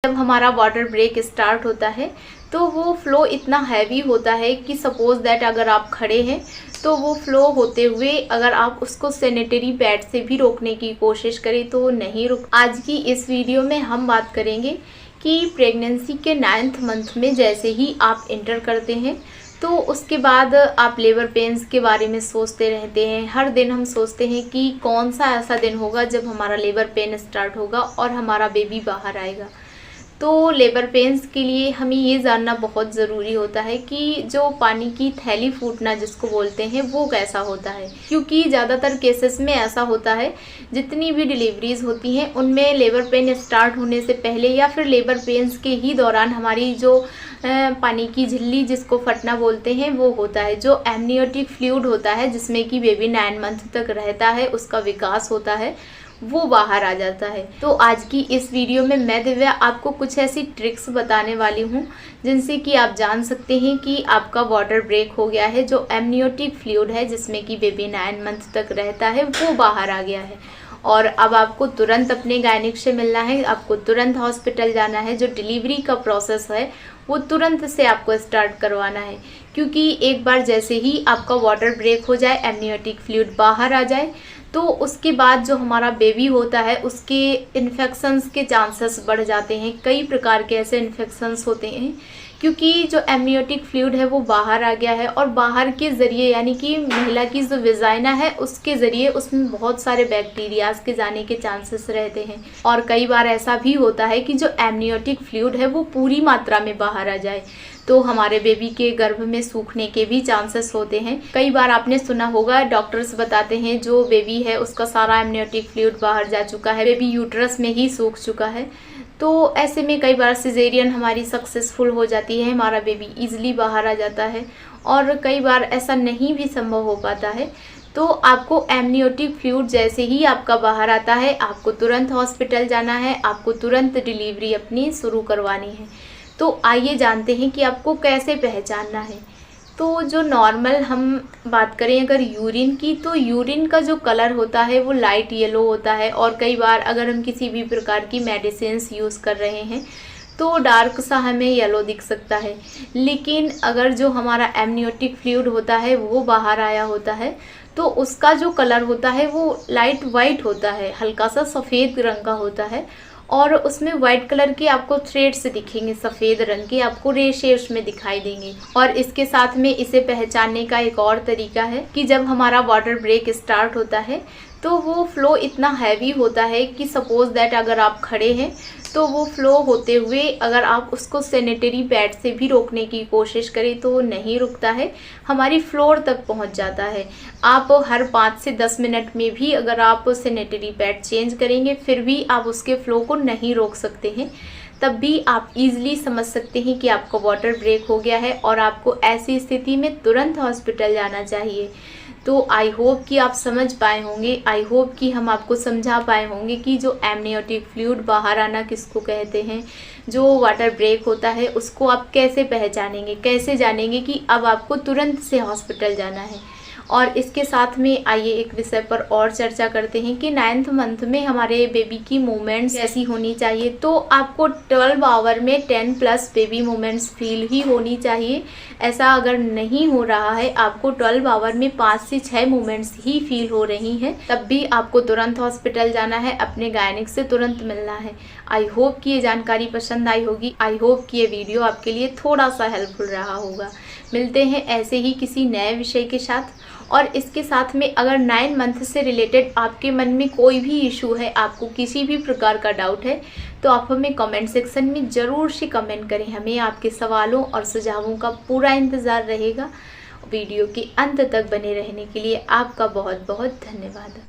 जब हमारा water break start होता है तो वो फ्लो इतना हैवी होता है कि सपोज दैट अगर आप खड़े हैं तो वो फ्लो होते हुए अगर आप उसको सैनिटरी पैड से भी रोकने की कोशिश करें तो नहीं रुक। आज की इस वीडियो में हम बात करेंगे कि प्रेगनेंसी के 9th मंथ में जैसे ही आप इंटर करते हैं तो उसके बाद आप लेबर पेन्स के बारे में सोचते रहते हैं। हर दिन हम सोचते हैं कि कौन सा ऐसा दिन होगा जब हमारा लेबर पेन स्टार्ट होगा और हमारा बेबी बाहर आएगा। तो लेबर पेन्स के लिए हमें ये जानना बहुत ज़रूरी होता है कि जो पानी की थैली फूटना जिसको बोलते हैं वो कैसा होता है, क्योंकि ज़्यादातर केसेस में ऐसा होता है जितनी भी डिलीवरीज़ होती हैं उनमें लेबर पेन स्टार्ट होने से पहले या फिर लेबर पेन्स के ही दौरान हमारी जो पानी की झिल्ली जिसको फटना बोलते हैं वो होता है। जो एमनियोटिक फ्लूइड होता है जिसमें कि बेबी 9 मंथ तक रहता है, उसका विकास होता है, वो बाहर आ जाता है। तो आज की इस वीडियो में मैं दिव्या आपको कुछ ऐसी ट्रिक्स बताने वाली हूँ जिनसे कि आप जान सकते हैं कि आपका वाटर ब्रेक हो गया है। जो एमनियोटिक फ्लूइड है जिसमें कि बेबी 9 मंथ तक रहता है वो बाहर आ गया है और अब आपको तुरंत अपने गायनिक से मिलना है, आपको तुरंत हॉस्पिटल जाना है। जो डिलीवरी का प्रोसेस है वो तुरंत से आपको स्टार्ट करवाना है, क्योंकि एक बार जैसे ही आपका वाटर ब्रेक हो जाए, एमनियोटिक फ्लूइड बाहर आ जाए, तो उसके बाद जो हमारा बेबी होता है उसके इन्फेक्शंस के चांसेस बढ़ जाते हैं। कई प्रकार के ऐसे इन्फेक्शंस होते हैं क्योंकि जो एमनियोटिक फ्लूइड है वो बाहर आ गया है और बाहर के ज़रिए यानी कि महिला की जो वेजाइना है उसके ज़रिए उसमें बहुत सारे बैक्टीरियाज के जाने के चांसेस रहते हैं। और कई बार ऐसा भी होता है कि जो एमनियोटिक फ्लूइड है वो पूरी मात्रा में बाहर आ जाए तो हमारे बेबी के गर्भ में सूखने के भी चांसेस होते हैं। कई बार आपने सुना होगा डॉक्टर्स बताते हैं जो बेबी है उसका सारा एमनियोटिक फ्लूइड बाहर जा चुका है, बेबी यूट्रस में ही सूख चुका है। तो ऐसे में कई बार सिजेरियन हमारी सक्सेसफुल हो जाती है, हमारा बेबी इजीली बाहर आ जाता है और कई बार ऐसा नहीं भी संभव हो पाता है। तो आपको एमनियोटिक फ्लूइड जैसे ही आपका बाहर आता है आपको तुरंत हॉस्पिटल जाना है, आपको तुरंत डिलीवरी अपनी शुरू करवानी है। तो आइए जानते हैं कि आपको कैसे पहचानना है। तो जो नॉर्मल हम बात करें अगर यूरिन की, तो यूरिन का जो कलर होता है वो लाइट येलो होता है और कई बार अगर हम किसी भी प्रकार की मेडिसिन्स यूज़ कर रहे हैं तो डार्क सा हमें येलो दिख सकता है। लेकिन अगर जो हमारा एमनियोटिक फ्लूइड होता है वो बाहर आया होता है तो उसका जो कलर होता है वो लाइट वाइट होता है, हल्का सा सफ़ेद रंग का होता है और उसमें वाइट कलर के आपको थ्रेड्स दिखेंगे, सफ़ेद रंग के आपको रेशे उसमें दिखाई देंगे। और इसके साथ में इसे पहचानने का एक और तरीका है कि जब हमारा वाटर ब्रेक स्टार्ट होता है तो वो फ्लो इतना हैवी होता है कि सपोज दैट अगर आप खड़े हैं तो वो फ्लो होते हुए अगर आप उसको सैनिटरी पैड से भी रोकने की कोशिश करें तो नहीं रुकता है, हमारी फ्लोर तक पहुंच जाता है। आप हर 5 से 10 मिनट में भी अगर आप सैनिटरी पैड चेंज करेंगे फिर भी आप उसके फ्लो को नहीं रोक सकते हैं। तब भी आप इजीली समझ सकते हैं कि आपका वाटर ब्रेक हो गया है और आपको ऐसी स्थिति में तुरंत हॉस्पिटल जाना चाहिए। तो आई होप कि आप समझ पाए होंगे, आई होप कि हम आपको समझा पाए होंगे कि जो एमनियोटिक फ्लूइड बाहर आना किसको कहते हैं, जो वाटर ब्रेक होता है उसको आप कैसे पहचानेंगे, कैसे जानेंगे कि अब आपको तुरंत से हॉस्पिटल जाना है। और इसके साथ में आइए एक विषय पर और चर्चा करते हैं कि 9th मंथ में हमारे बेबी की मूवमेंट्स ऐसी होनी चाहिए। तो आपको 12 आवर में 10+ बेबी मूवमेंट्स फील ही होनी चाहिए। ऐसा अगर नहीं हो रहा है, आपको 12 आवर में 5 से 6 मूवमेंट्स ही फील हो रही हैं, तब भी आपको तुरंत हॉस्पिटल जाना है, अपने गायनिक से तुरंत मिलना है। आई होप कि ये जानकारी पसंद आई होगी, आई होप कि ये वीडियो आपके लिए थोड़ा सा हेल्पफुल रहा होगा। मिलते हैं ऐसे ही किसी नए विषय के साथ। और इसके साथ में अगर 9 मंथ से रिलेटेड आपके मन में कोई भी इशू है, आपको किसी भी प्रकार का डाउट है, तो आप हमें कमेंट सेक्शन में ज़रूर से कमेंट करें। हमें आपके सवालों और सुझावों का पूरा इंतज़ार रहेगा। वीडियो के अंत तक बने रहने के लिए आपका बहुत बहुत धन्यवाद।